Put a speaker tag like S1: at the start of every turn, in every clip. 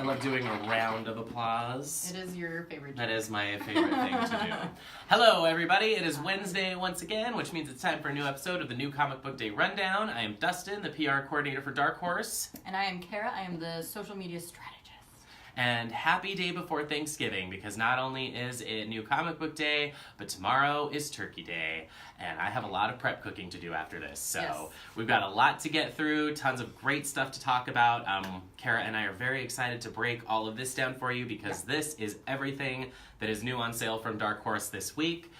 S1: love doing a round of applause.
S2: It is your favorite.
S1: That is my favorite thing to do. Hello, everybody. It is Wednesday once again, which means it's time for a new episode of the New Comic Book Day Rundown. I am Dustin, the PR coordinator for Dark Horse.
S2: And I am Kara. I am the social media strategist.
S1: And happy day before Thanksgiving, because not only is it New Comic Book Day, but tomorrow is Turkey Day. And I have a lot of prep cooking to do after this. So
S2: yes.
S1: We've got a lot to get through, tons of great stuff to talk about. Kara and I are very excited to break all of this down for you, because this is everything that is new on sale from Dark Horse this week.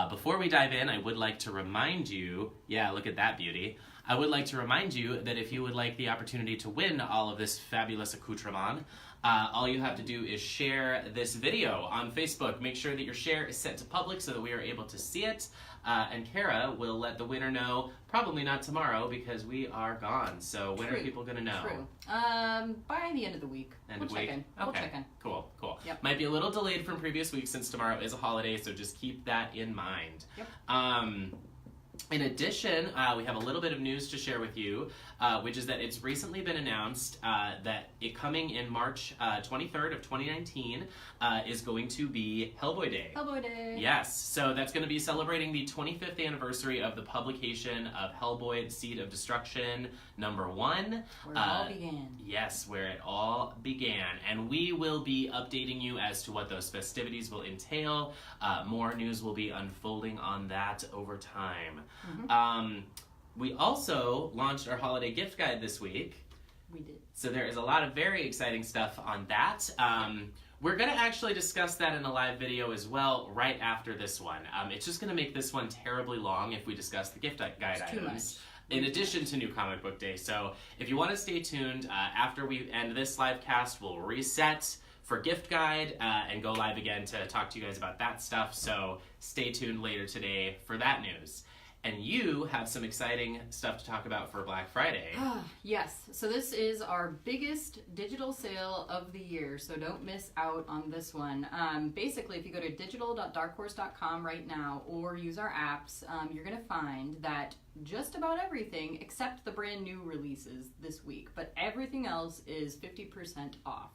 S1: Before we dive in, I would like to remind you, look at that beauty. I would like to remind you that if you would like the opportunity to win all of this fabulous accoutrement, all you have to do is share this video on Facebook. Make sure that your share is set to public so that we are able to see it. And Kara will let the winner know, probably not tomorrow because we are gone. So when are people going to know?
S2: True. By the end of the week.
S1: End of
S2: we'll check
S1: week?
S2: in. We'll
S1: Okay.
S2: check in.
S1: Cool.
S2: Yep.
S1: Might be a little delayed from previous weeks since tomorrow is a holiday, so just keep that in mind.
S2: Yep.
S1: In addition, we have a little bit of news to share with you, which is that it's recently been announced that it coming in March 23rd of 2019 is going to be Hellboy Day.
S2: Hellboy Day.
S1: Yes, so that's going to be celebrating the 25th anniversary of the publication of Hellboy, The Seed of Destruction, #1.
S2: Where it all began.
S1: Yes, where it all began. And we will be updating you as to what those festivities will entail. More news will be unfolding on that over time.
S2: Mm-hmm.
S1: We also launched our holiday gift guide this week.
S2: We did.
S1: So there is a lot of very exciting stuff on that. We're going to actually discuss that in a live video as well right after this one. It's just going to make this one terribly long if we discuss the gift guide items. In addition to New Comic Book Day. So if you want to stay tuned, after we end this live cast, we'll reset for gift guide and go live again to talk to you guys about that stuff. So stay tuned later today for that news. And you have some exciting stuff to talk about for Black Friday.
S2: Yes. So this is our biggest digital sale of the year, so don't miss out on this one. Basically, if you go to digital.darkhorse.com right now or use our apps, you're going to find that just about everything except the brand new releases this week, but everything else is 50% off.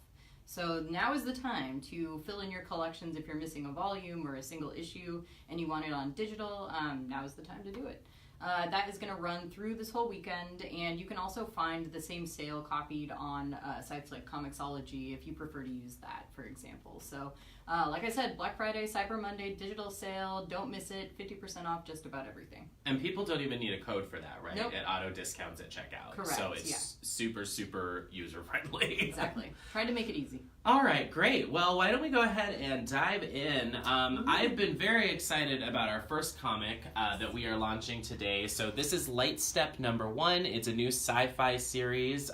S2: So now is the time to fill in your collections if you're missing a volume or a single issue and you want it on digital. Now is the time to do it. That is going to run through this whole weekend, and you can also find the same sale copied on sites like Comixology if you prefer to use that, for example. So, like I said, Black Friday, Cyber Monday, digital sale, don't miss it, 50% off just about everything.
S1: And people don't even need a code for that, right?
S2: Nope.
S1: It auto discounts at checkout.
S2: Correct,
S1: So it's super user-friendly.
S2: Exactly. Trying to make it easy.
S1: All right, great. Well, why don't we go ahead and dive in. I've been very excited about our first comic that we are launching today. So this is Light Step #1. It's a new sci-fi series.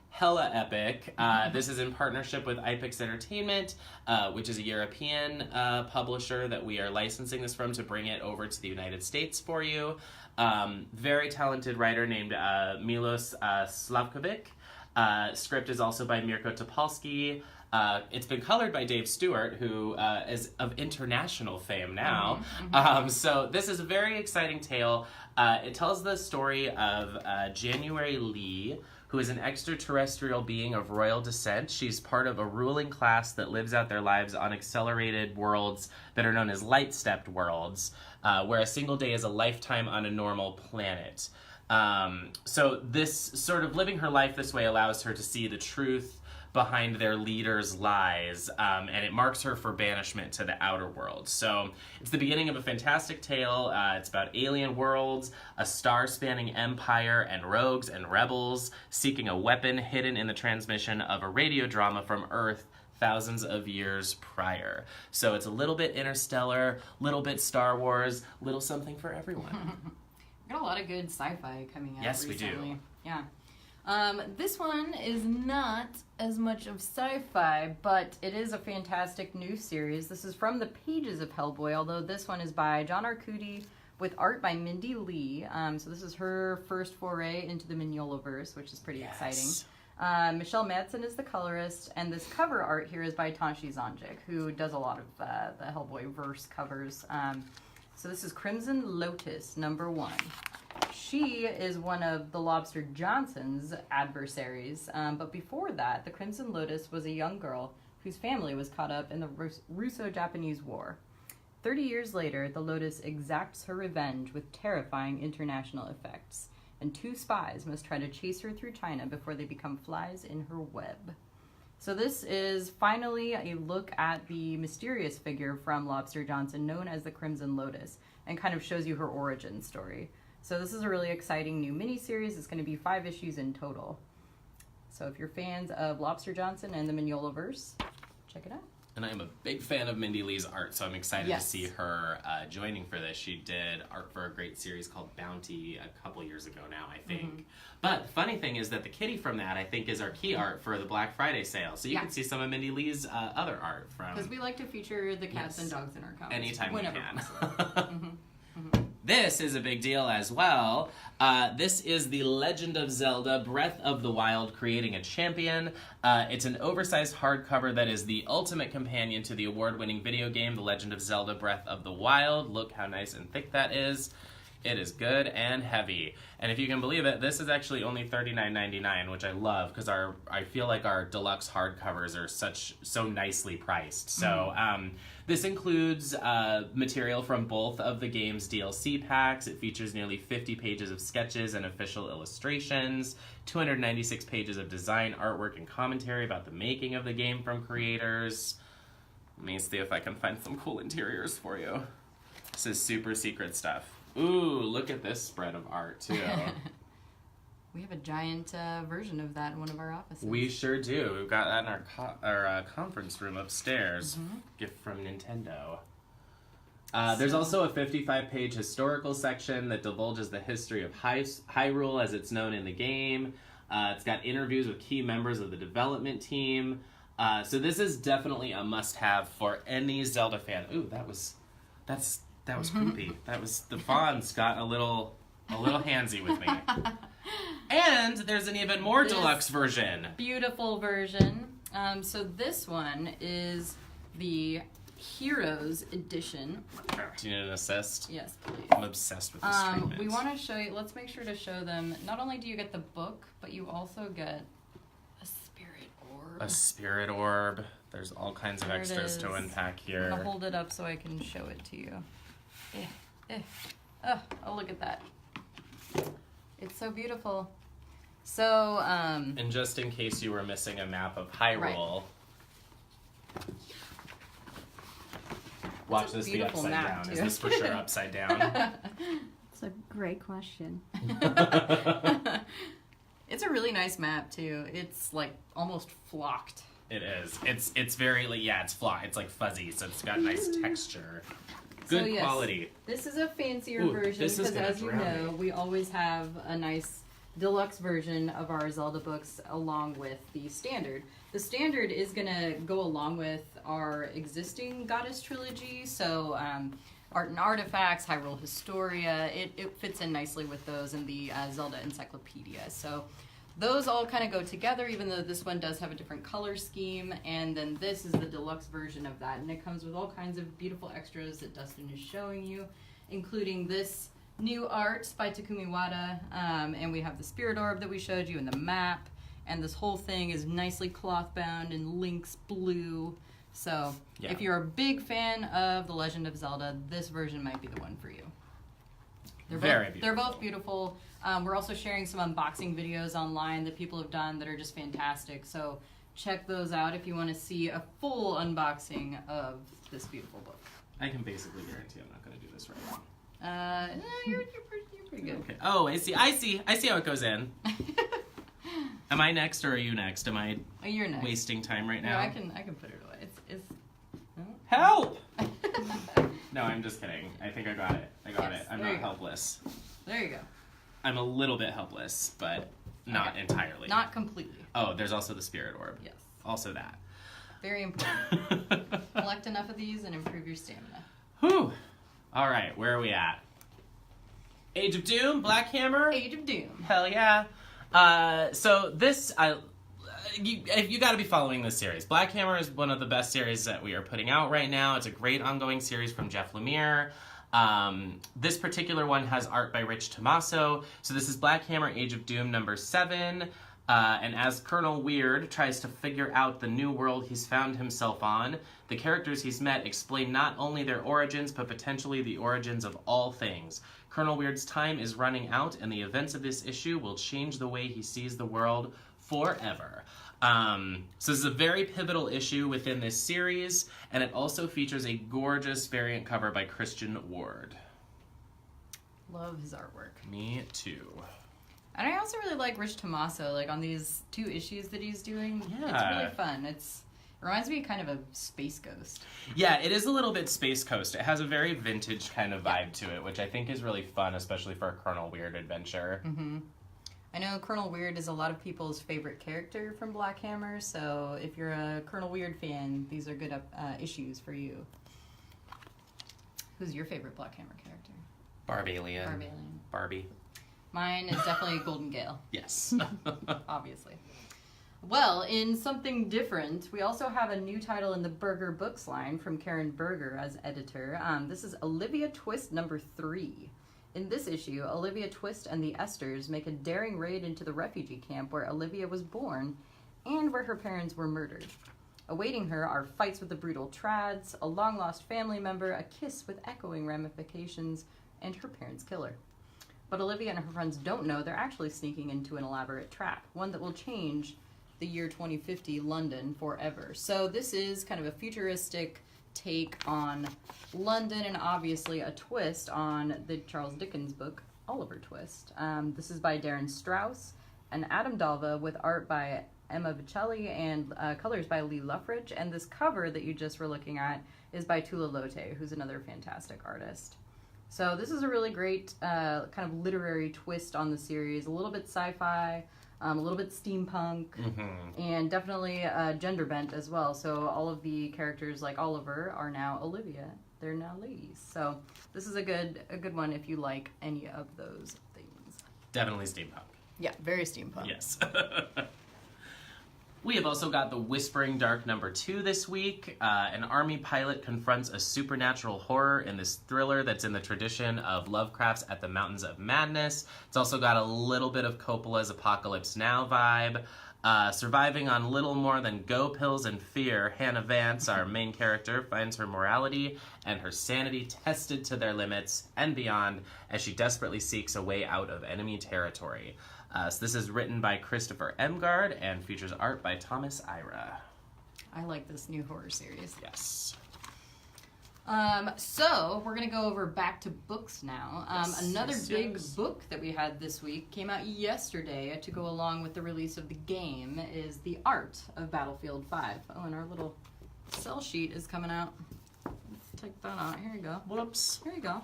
S1: Hella epic. This is in partnership with iPix Entertainment, which is a European publisher that we are licensing this from to bring it over to the United States for you. Very talented writer named Milos Slavkovic. Script is also by Mirko Topolsky. It's been colored by Dave Stewart, who is of international fame now. So this is a very exciting tale. It tells the story of January Lee, who is an extraterrestrial being of royal descent. She's part of a ruling class that lives out their lives on accelerated worlds that are known as light-stepped worlds, where a single day is a lifetime on a normal planet. So this sort of living her life this way allows her to see the truth behind their leaders' lies, and it marks her for banishment to the outer world. So it's the beginning of a fantastic tale. It's about alien worlds, a star-spanning empire, and rogues and rebels seeking a weapon hidden in the transmission of a radio drama from Earth thousands of years prior. So it's a little bit Interstellar, little bit Star Wars, little something for everyone.
S2: We got a lot of good sci-fi coming out
S1: Yes,
S2: recently.
S1: we do.
S2: Yeah. This one is not as much of sci-fi, but it is a fantastic new series. This is from the pages of Hellboy, although this one is by John Arcudi with art by Mindy Lee. So this is her first foray into the Mignolaverse, which is pretty exciting. Michelle Madsen is the colorist, and this cover art here is by Tashi Zonjic, who does a lot of the Hellboy verse covers. So this is Crimson Lotus, number 1. She is one of the Lobster Johnson's adversaries, but before that, the Crimson Lotus was a young girl whose family was caught up in the Russo-Japanese War. 30 years later, the Lotus exacts her revenge with terrifying international effects, and 2 spies must try to chase her through China before they become flies in her web. So this is finally a look at the mysterious figure from Lobster Johnson known as the Crimson Lotus, and kind of shows you her origin story. So this is a really exciting new miniseries. It's going to be 5 issues in total. So if you're fans of Lobster Johnson and the Mignolaverse, check it out.
S1: And I'm a big fan of Mindy Lee's art, so I'm excited to see her joining for this. She did art for a great series called Bounty a couple years ago now, I think. Mm-hmm. But the funny thing is that the kitty from that, I think, is our key art for the Black Friday sale. So you can see some of Mindy Lee's other art from...
S2: Because we like to feature the cats and dogs in our comics.
S1: Anytime we can.
S2: Mm-hmm. Mm-hmm.
S1: This is a big deal as well. This is The Legend of Zelda, Breath of the Wild, Creating a Champion. It's an oversized hardcover that is the ultimate companion to the award-winning video game, The Legend of Zelda, Breath of the Wild. Look how nice and thick that is. It is good and heavy. And if you can believe it, this is actually only $39.99, which I love because I feel like our deluxe hardcovers are so nicely priced. So this includes material from both of the game's DLC packs. It features nearly 50 pages of sketches and official illustrations, 296 pages of design, artwork, and commentary about the making of the game from creators. Let me see if I can find some cool interiors for you. This is super secret stuff. Ooh, look at this spread of art, too.
S2: We have a giant version of that in one of our offices.
S1: We sure do. We've got that in our conference room upstairs.
S2: Mm-hmm.
S1: Gift from Nintendo. There's also a 55-page historical section that divulges the history of Hyrule as it's known in the game. It's got interviews with key members of the development team. So this is definitely a must-have for any Zelda fan. Ooh, that was creepy. That was the fawns got a little handsy with me. And there's an even more deluxe version.
S2: Beautiful version. So this one is the Heroes edition.
S1: Do you need an assist?
S2: Yes, please.
S1: I'm obsessed with this treatment.
S2: We want to show you, let's make sure to show them, not only do you get the book, but you also get a spirit orb.
S1: A spirit orb. There's all kinds of extras to unpack here.
S2: I'm going to hold it up so I can show it to you. Oh, look at that. It's so beautiful. So,
S1: and just in case you were missing a map of Hyrule, watch this be upside down. Too. Is this for sure upside down?
S3: It's a great question.
S2: It's a really nice map too. It's like almost flocked.
S1: It is. It's very it's flocked. It's like fuzzy, so it's got nice texture. Good quality.
S2: This is a fancier version because, as you know, we always have a nice deluxe version of our Zelda books along with the standard. The standard is going to go along with our existing Goddess trilogy, so Art and Artifacts, Hyrule Historia, it fits in nicely with those in the Zelda Encyclopedia. So those all kind of go together, even though this one does have a different color scheme, and then this is the deluxe version of that, and it comes with all kinds of beautiful extras that Dustin is showing you, including this new art by Takumi Wada, and we have the spirit orb that we showed you, and the map, and this whole thing is nicely cloth bound in Link's blue. So if you're a big fan of The Legend of Zelda, this version might be the one for you. They're both beautiful. We're also sharing some unboxing videos online that people have done that are just fantastic. So check those out if you want to see a full unboxing of this beautiful book.
S1: I can basically guarantee I'm not going to do this right now.
S2: You're pretty good.
S1: Okay. Oh, I see how it goes in. Am I next or are you next? Am I
S2: You're next.
S1: Wasting time right now?
S2: No, I can put it away. It's
S1: Help! No, I'm just kidding. I think I got it. I'm not helpless.
S2: There you go.
S1: I'm a little bit helpless, but not entirely.
S2: Not completely.
S1: Oh, there's also the spirit orb.
S2: Yes.
S1: Also that.
S2: Very important. Collect enough of these and improve your stamina.
S1: Whew. All right, where are we at? Age of Doom, Black Hammer?
S2: Age of Doom.
S1: Hell yeah. So this, you got to be following this series. Black Hammer is one of the best series that we are putting out right now. It's a great ongoing series from Jeff Lemire. This particular one has art by Rich Tommaso. So this is Black Hammer Age of Doom number 7. And as Colonel Weird tries to figure out the new world he's found himself on, the characters he's met explain not only their origins, but potentially the origins of all things. Colonel Weird's time is running out, and the events of this issue will change the way he sees the world forever. So this is a very pivotal issue within this series, and it also features a gorgeous variant cover by Christian Ward.
S2: Love his artwork.
S1: Me too.
S2: And I also really like Rich Tommaso, like on these 2 issues that he's doing.
S1: Yeah.
S2: It's really fun. It reminds me kind of a Space Ghost.
S1: Yeah, it is a little bit Space Coast. It has a very vintage kind of vibe to it, which I think is really fun, especially for a Colonel Weird adventure.
S2: Mm-hmm. I know Colonel Weird is a lot of people's favorite character from Black Hammer, so if you're a Colonel Weird fan, these are good issues for you. Who's your favorite Black Hammer character?
S1: Barbalian. Barbie.
S2: Mine is definitely Golden Gale.
S1: Yes.
S2: Obviously. Well, in something different, we also have a new title in the Berger Books line from Karen Berger as editor. This is Olivia Twist number 3. In this issue, Olivia Twist and the Esters make a daring raid into the refugee camp where Olivia was born and where her parents were murdered. Awaiting her are fights with the brutal trads, a long-lost family member, a kiss with echoing ramifications, and her parents' killer. But Olivia and her friends don't know they're actually sneaking into an elaborate trap, one that will change the year 2050 London forever. So this is kind of a futuristic take on London and obviously a twist on the Charles Dickens book, Oliver Twist. This is by Darren Strauss and Adam Dalva with art by Emma Vicelli and colors by Lee Luffridge. And this cover that you just were looking at is by Tula Lote, who's another fantastic artist. So this is a really great kind of literary twist on the series, a little bit sci-fi, a little bit steampunk, and definitely gender bent as well. So all of the characters like Oliver are now Olivia. They're now ladies. So this is a good one if you like any of those things.
S1: Definitely steampunk.
S2: Yeah, very steampunk.
S1: Yes. We have also got The Whispering Dark number 2 this week. An army pilot confronts a supernatural horror in this thriller that's in the tradition of Lovecraft's At the Mountains of Madness. It's also got a little bit of Coppola's Apocalypse Now vibe. Surviving on little more than go pills and fear, Hannah Vance, our main character, finds her morality and her sanity tested to their limits and beyond as she desperately seeks a way out of enemy territory. So this is written by Christopher Emgard and features art by Thomas Ira.
S2: I like this new horror series.
S1: Yes.
S2: So we're going to go over back to books now. Another big book that we had this week came out yesterday to go along with the release of the game is The Art of Battlefield 5. Oh, and our little sell sheet is coming out. Let's take that out. Here you go.
S1: Whoops.
S2: Here you go.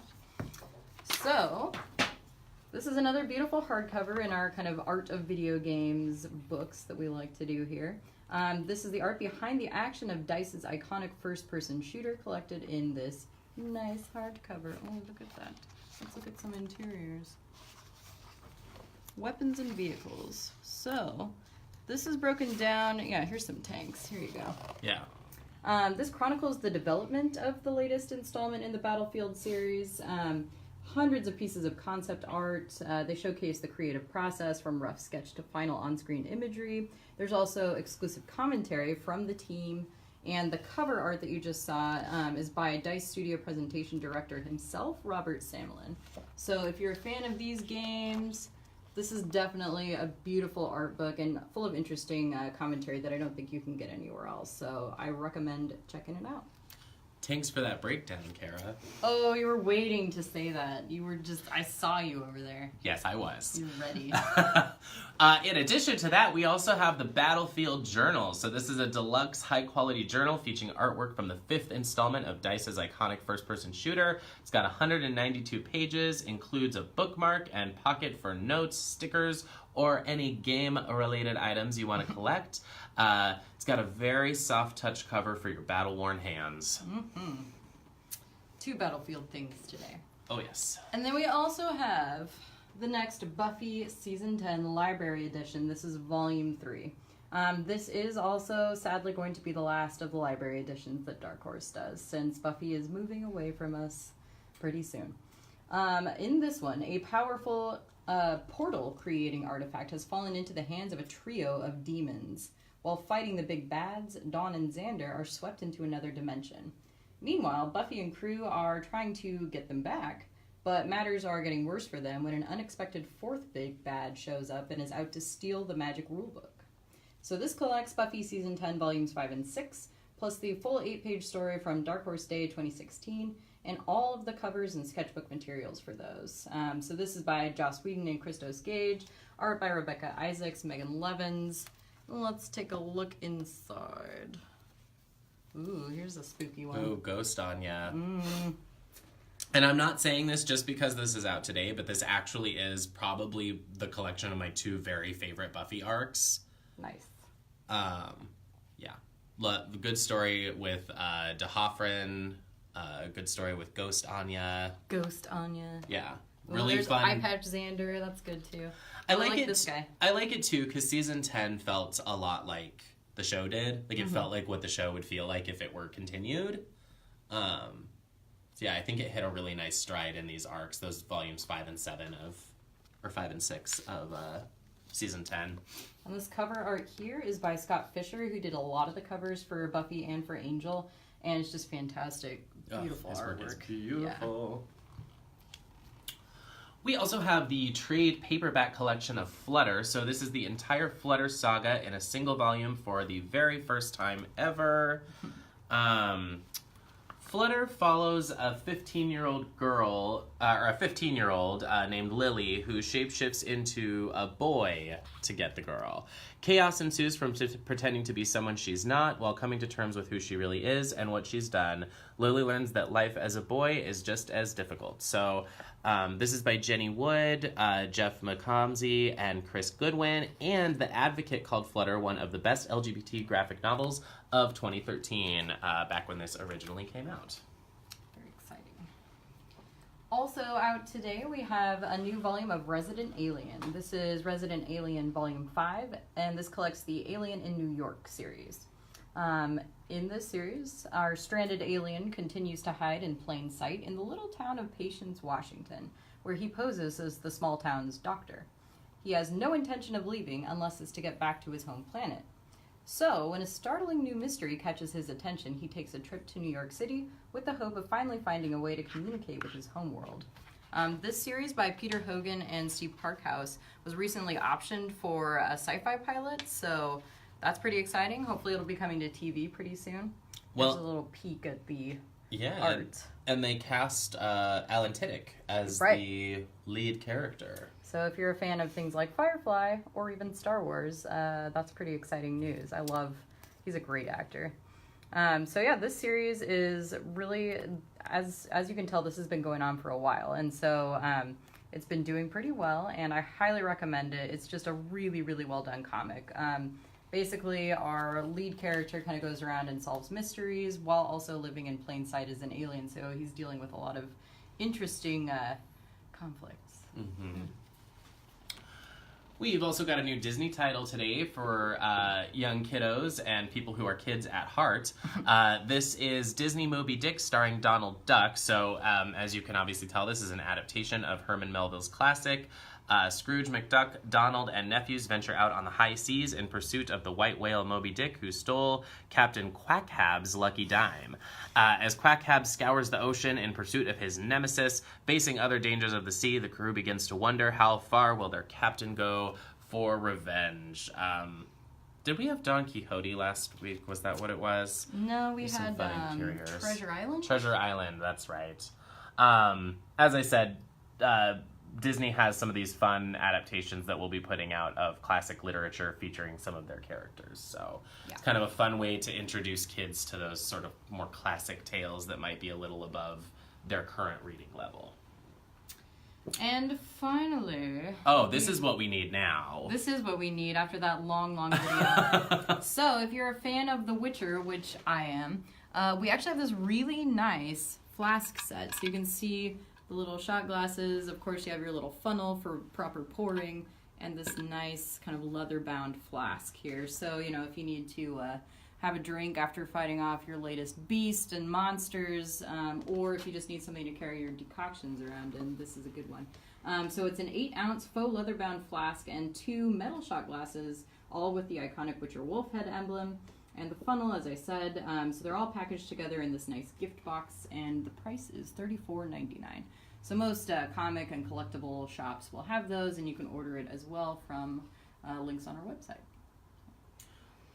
S2: So this is another beautiful hardcover in our kind of art of video games books that we like to do here. This is the art behind the action of DICE's iconic first-person shooter collected in this nice hardcover. Oh, look at that. Let's look at some interiors. Weapons and vehicles. So, this is broken down. Yeah, here's some tanks. Here you go.
S1: Yeah.
S2: This chronicles the development of the latest installment in the Battlefield series. Hundreds of pieces of concept art. They showcase the creative process from rough sketch to final on-screen imagery. There's also exclusive commentary from the team, and the cover art that you just saw is by DICE Studio presentation director himself, Robert Samlin. So if you're a fan of these games, this is definitely a beautiful art book and full of interesting commentary that I don't think you can get anywhere else. So I recommend checking it out.
S1: Thanks for that breakdown, Kara.
S2: Oh, you were waiting to say that. You were just, I saw you over there.
S1: Yes, I was.
S2: You're ready.
S1: In addition to that, we also have the Battlefield Journal. So this is a deluxe high-quality journal featuring artwork from the 5th installment of DICE's iconic first-person shooter. It's got 192 pages, includes a bookmark and pocket for notes, stickers, or any game-related items you want to collect. It's got a very soft touch cover for your battle-worn hands.
S2: Mm-hmm. 2 Battlefield things today.
S1: Oh, yes.
S2: And then we also have the next Buffy Season 10 Library Edition. This is Volume 3. This is also sadly going to be the last of the library editions that Dark Horse does, since Buffy is moving away from us pretty soon. In this one, a powerful portal-creating artifact has fallen into the hands of a trio of demons. While fighting the big bads, Dawn and Xander are swept into another dimension. Meanwhile, Buffy and crew are trying to get them back, but matters are getting worse for them when an unexpected fourth big bad shows up and is out to steal the magic rulebook. So this collects Buffy Season 10, Volumes 5 and 6, plus the full 8-page story from Dark Horse Day 2016, and all of the covers and sketchbook materials for those. So this is by Joss Whedon and Christos Gage, art by Rebecca Isaacs, Megan Levins. Let's take a look inside. Ooh, here's a spooky one.
S1: Ooh, Ghost Anya. And I'm not saying this just because this is out today, but this actually is probably the collection of my 2 very favorite Buffy arcs.
S2: Nice.
S1: Yeah. Good story with D'Hoffryn. Good story with Ghost Anya.
S2: Ghost Anya.
S1: Yeah.
S2: Well,
S1: Really
S2: there's
S1: fun.
S2: Eye Patch Xander. That's good too.
S1: I like it.
S2: This guy.
S1: I like it too because season 10 felt a lot like the show did. Like it felt like what the show would feel like if it were continued. So yeah, I think it hit a really nice stride in these arcs. Those volumes 5 and 6 of season 10.
S2: And this cover art here is by Scott Fisher, who did a lot of the covers for Buffy and for Angel, and it's just fantastic. Beautiful
S1: his work is
S2: artwork.
S1: beautiful. Yeah. We also have the trade paperback collection of Flutter. So this is the entire Flutter saga in a single volume for the very first time ever. Flutter follows a 15-year-old girl, or a 15-year-old named Lily, who shapeshifts into a boy to get the girl. Chaos ensues from pretending to be someone she's not, while coming to terms with who she really is and what she's done. Lily learns that life as a boy is just as difficult. So this is by Jenny Wood, Jeff McComsey, and Chris Goodwin, and The Advocate called Flutter one of the best LGBT graphic novels of 2013, back when this originally came out.
S2: Very exciting. Also out today, we have a new volume of Resident Alien. This is Resident Alien Volume 5, and this collects the Alien in New York series. In this series, our stranded alien continues to hide in plain sight in the little town of Patience, Washington, where he poses as the small town's doctor. He has no intention of leaving unless it's to get back to his home planet. So, when a startling new mystery catches his attention, he takes a trip to New York City with the hope of finally finding a way to communicate with his homeworld. This series by Peter Hogan and Steve Parkhouse was recently optioned for a sci-fi pilot, so that's pretty exciting. Hopefully it'll be coming to TV pretty soon.
S1: Well,
S2: there's a little peek at the art.
S1: And they cast Alan Tiddick as the lead character.
S2: So if you're a fan of things like Firefly or even Star Wars, that's pretty exciting news. He's a great actor. So yeah, this series is really, as you can tell, this has been going on for a while. And so it's been doing pretty well, and I highly recommend it. It's just a really, really well done comic. Basically, our lead character kind of goes around and solves mysteries while also living in plain sight as an alien. So he's dealing with a lot of interesting conflicts.
S1: Mm-hmm. We've also got a new Disney title today for young kiddos and people who are kids at heart. This is Disney Moby Dick starring Donald Duck. So as you can obviously tell, this is an adaptation of Herman Melville's classic. Scrooge McDuck, Donald, and nephews venture out on the high seas in pursuit of the white whale Moby Dick, who stole Captain Quackhab's lucky dime. As Quackhab scours the ocean in pursuit of his nemesis, facing other dangers of the sea, the crew begins to wonder how far will their captain go for revenge. Did we have Don Quixote last week? Was that what it was?
S2: No, we had Treasure Island.
S1: Treasure Island, that's right. As I said, Disney has some of these fun adaptations that we'll be putting out of classic literature featuring some of their characters. So It's kind of a fun way to introduce kids to those sort of more classic tales that might be a little above their current reading level.
S2: And finally...
S1: Oh, this is what we need now.
S2: This is what we need after that long, long video. So, if you're a fan of The Witcher, which I am, we actually have this really nice flask set. So you can see the little shot glasses. Of course, you have your little funnel for proper pouring, and this nice kind of leather-bound flask here. So, if you need to have a drink after fighting off your latest beast and monsters, or if you just need something to carry your decoctions around in, this is a good one. So it's an 8-ounce faux leather-bound flask and 2 metal shot glasses, all with the iconic Witcher wolf head emblem. And the funnel, as I said, so they're all packaged together in this nice gift box, and the price is $34.99. So most comic and collectible shops will have those, and you can order it as well from links on our website.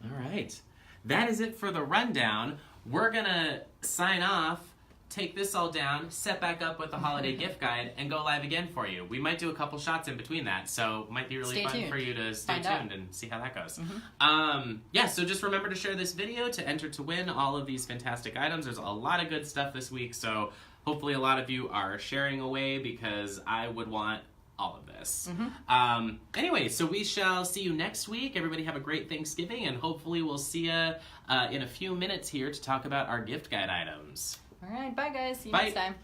S1: All right. That is it for the rundown. We're going to sign off, take this all down, set back up with the holiday gift guide, and go live again for you. We might do a couple shots in between that, so it might be really fun for you to stay tuned and see how that goes. Yeah, so just remember to share this video to enter to win all of these fantastic items. There's a lot of good stuff this week, so hopefully a lot of you are sharing away because I would want all of this. Anyway, so we shall see you next week. Everybody have a great Thanksgiving, and hopefully we'll see you in a few minutes here to talk about our gift guide items.
S2: All right, bye guys. See you
S1: Bye.
S2: next time.